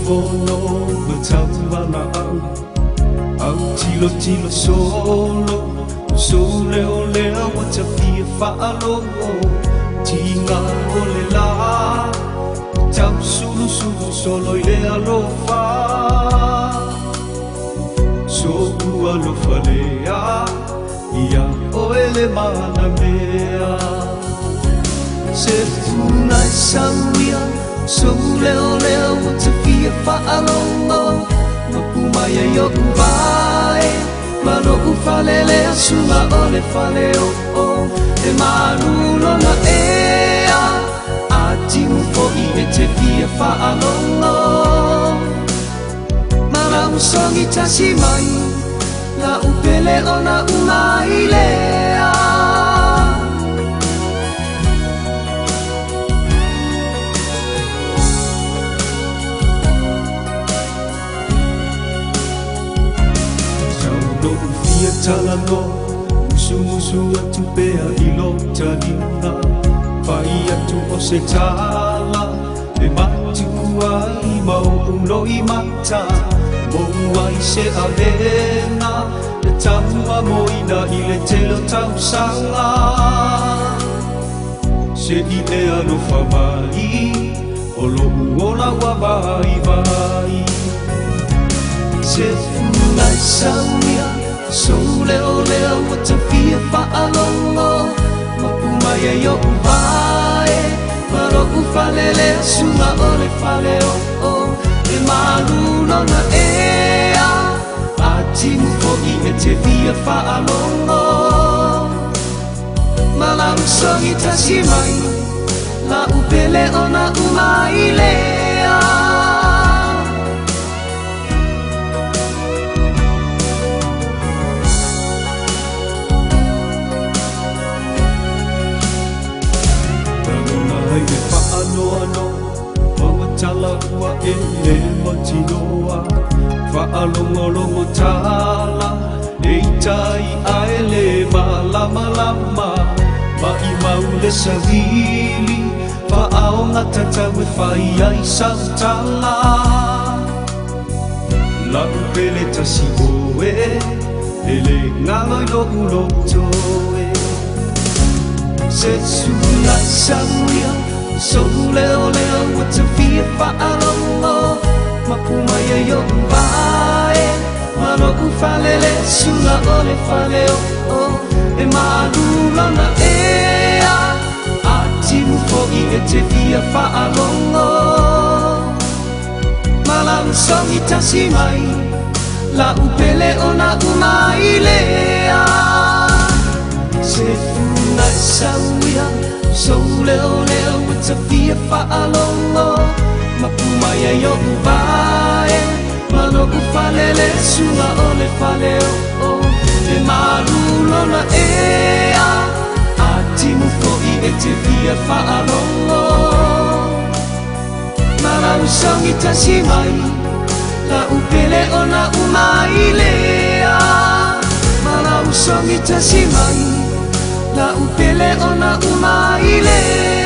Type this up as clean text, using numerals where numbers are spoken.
Fono bertambah au tilo solo ole wacha fia fa'alo tinga ole la tau sulu solo ile alofa so alofa lea ia oele mana mea se tunai sawia so leo wacha fia fa'alo mapumaya yo uvae Mano ufalele asuma ole faleo e manulo na ea ati ufo I te fia fa'alongo Mara usongi tasi mai la upele ona umai lea Talano musu atu pea ilo talina Pai atu o se tala E matu ai mau unloi mata Mou ai se avena E tamua moina I le telo tau sanga Se I e alo whamai O lomu ola wa vai Se funai samia So leo wacha fia fa'alongo Mapumaya yo uvae Maro ufalele suma ole faleo E manulo na ea Ati mufo I te fia fa'alongo Malau songi tasi mai La upele ona umai lea Tala ua e matinoa Whaalongolongo tala E tai aele malama Ma I maule sa vili Whaaonga tatau e whai ai sautala La upele tasi oe Ele ngaloi lo toe Se sunai sauia So leo wacha fia fa'alongo Mapumaya yo uvae Maro ufalele sula ole faleo E manulo na ea Ati mufo I te fia fa'alongo Malau songi tasi mai La upele ona umai lea Se funai sauia So leo wacha fia fa'alongo Mapumaya yo uvae Mano ufalele sula ole faleo E manulo na ea Ati mufo I te fia fa'alongo Malau songi tasi mai La upele ona umai lea Malau songi tasi mai La upele ona umai lea